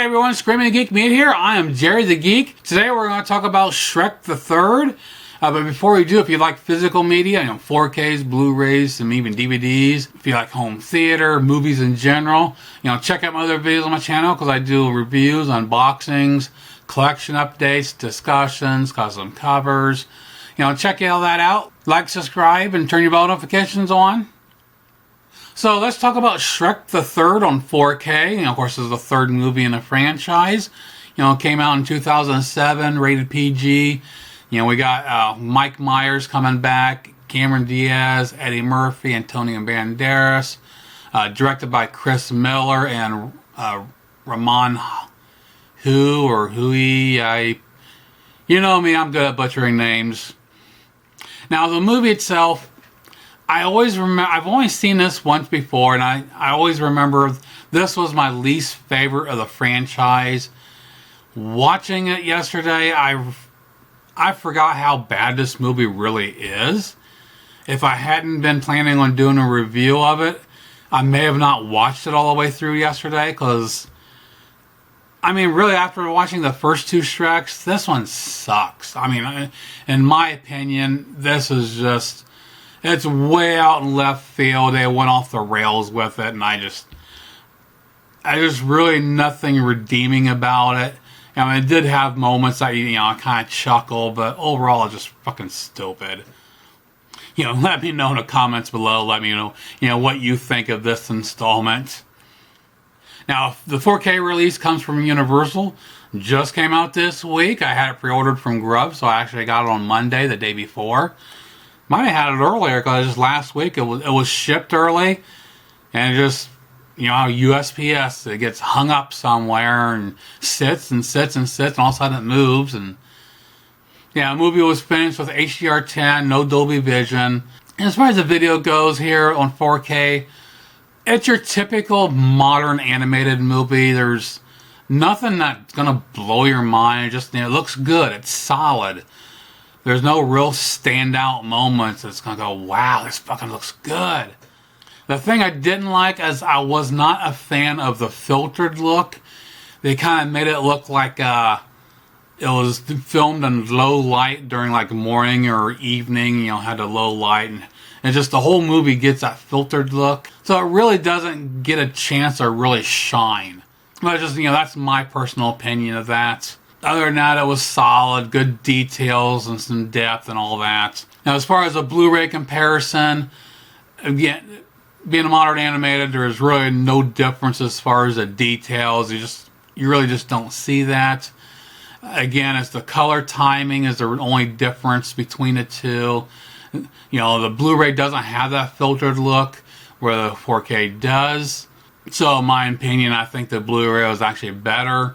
Hey everyone, Screaming Geek Meat here. I am Jerry the Geek. Today we're going to talk about Shrek the 3rd. But before we do, if you like physical media, 4Ks, Blu-rays, and even DVDs, if you like home theater, movies in general, check out my other videos on my channel because I do reviews, unboxings, collection updates, discussions, custom covers. Check all that out. Like, subscribe, and turn your bell notifications on. So let's talk about Shrek the 3rd on 4K. Of course, this is the third movie in the franchise. It came out in 2007, rated PG. We got Mike Myers coming back, Cameron Diaz, Eddie Murphy, Antonio Banderas. Directed by Chris Miller and Ramon Hui. You know me, I'm good at butchering names. Now, the movie itself, I've only seen this once before, and I always remember this was my least favorite of the franchise. Watching it yesterday, I forgot how bad this movie really is. If I hadn't been planning on doing a review of it, I may have not watched it all the way through yesterday, because, really after watching the first two Shreks, this one sucks. In my opinion, this is just... It's way out in left field. They went off the rails with it, and I just really nothing redeeming about it. It did have moments that I kind of chuckle, but overall, it's just fucking stupid. Let me know in the comments below. Let me know, what you think of this installment. Now, the 4K release comes from Universal. Just came out this week. I had it pre-ordered from Grub, so I actually got it on Monday, the day before. Might have had it earlier because last week it was shipped early, and it just, how USPS, it gets hung up somewhere and sits and sits and sits, and all of a sudden it moves. And yeah, the movie was finished with HDR10, no Dolby Vision. And as far as the video goes here on 4K, it's your typical modern animated movie. There's nothing that's gonna blow your mind. It looks good. It's solid. There's no real standout moments that's going to go, wow, this fucking looks good. The thing I didn't like is I was not a fan of the filtered look. They kind of made it look like it was filmed in low light during like morning or evening, had a low light. And just the whole movie gets that filtered look. So it really doesn't get a chance to really shine. But just, that's my personal opinion of that. Other than that, it was solid, good details and some depth and all that. Now, as far as a Blu-ray comparison, again, being a modern animated, there's really no difference as far as the details. You really just don't see that. Again, it's the color timing is the only difference between the two. The Blu-ray doesn't have that filtered look where the 4K does. So, in my opinion, I think the Blu-ray was actually better.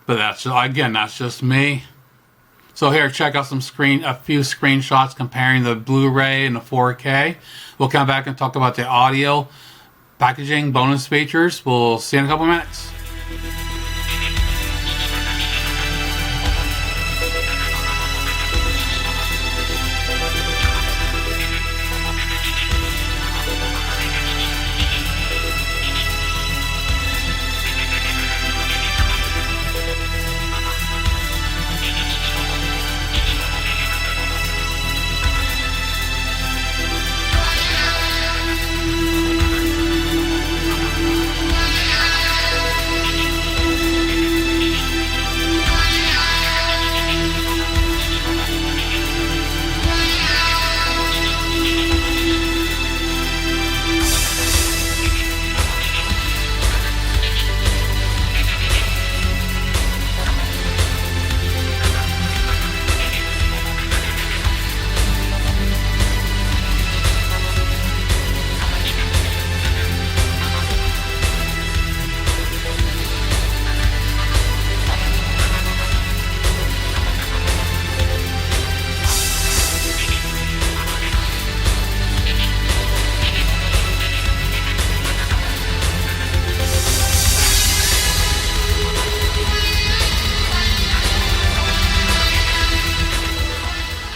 But that's just me. So here, check out a few screenshots comparing the Blu-ray and the 4K. We'll come back and talk about the audio, packaging, bonus features. We'll see you in a couple minutes.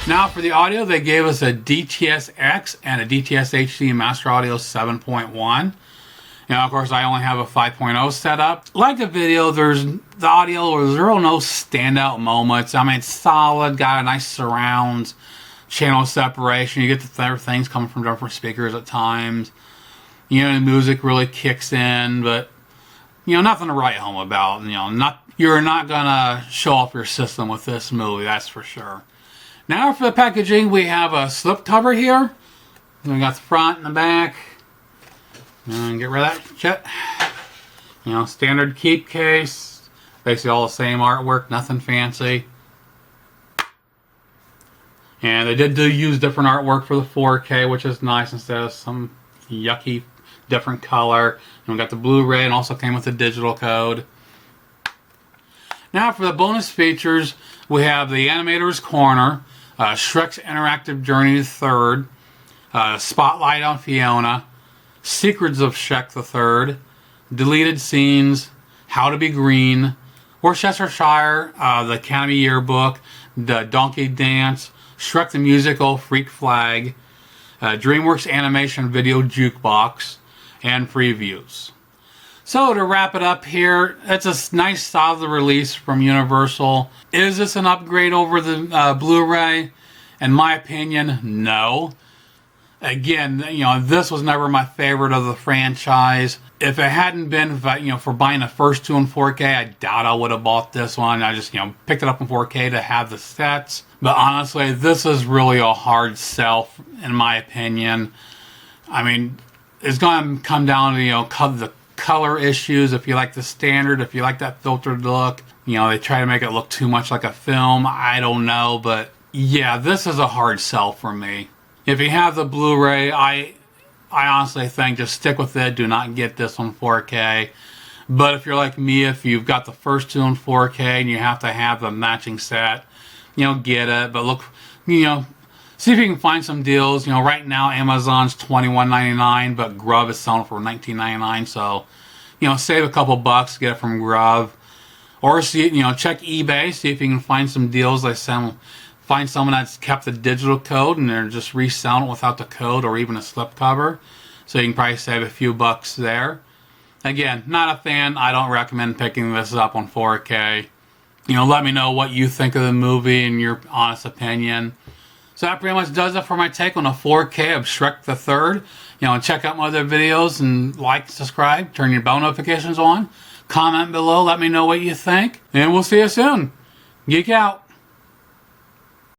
Now for the audio, they gave us a DTS-X and a DTS HD Master Audio 7.1. You know, of course, I only have a 5.0 set up. Like the video, there's the audio, there's really no standout moments. I mean, it's solid, got a nice surround, channel separation. You get the things coming from different speakers at times. You know, the music really kicks in, but, you know, nothing to write home about. You know, you're not gonna show off your system with this movie, that's for sure. Now for the packaging, we have a slip cover here. We got the front and the back. And get rid of that shit. You know, standard keep case. Basically all the same artwork, nothing fancy. And they did use different artwork for the 4K, which is nice instead of some yucky different color. And we got the Blu-ray and also came with the digital code. Now for the bonus features, we have the Animator's Corner, Shrek's Interactive Journey 3rd, Spotlight on Fiona, Secrets of Shrek the Third, Deleted Scenes, How to Be Green, Worcestershire, the Academy Yearbook, the Donkey Dance, Shrek the Musical, Freak Flag, DreamWorks Animation Video Jukebox, and previews. So to wrap it up here, it's a nice solid release from Universal. Is this an upgrade over the Blu-ray? In my opinion, no. Again, you know, this was never my favorite of the franchise. If it hadn't been, you know, for buying the first two in 4K, I doubt I would have bought this one. I just, you know, picked it up in 4K to have the sets. But honestly, this is really a hard sell, in my opinion. I mean, it's going to come down to, you know, the color issues. If you like the standard, if you like that filtered look, you know, they try to make it look too much like a film. I don't know, but yeah, this is a hard sell for me. If you have the Blu-ray, I honestly think just stick with it. Do not get this on 4K. But if you're like me, if you've got the first two in 4K and you have to have the matching set, you know, get it. But look, you know, see if you can find some deals. You know, right now Amazon's $21.99, but Grub is selling for $19.99. So, you know, save a couple bucks, get it from Grub. Or see, you know, check eBay, see if you can find some deals. Find someone that's kept the digital code and they're just reselling it without the code or even a slipcover. So you can probably save a few bucks there. Again, not a fan. I don't recommend picking this up on 4K. You know, let me know what you think of the movie and your honest opinion. So that pretty much does it for my take on a 4K of Shrek the Third. You know, check out my other videos and like, subscribe, turn your bell notifications on. Comment below, let me know what you think. And we'll see you soon. Geek out.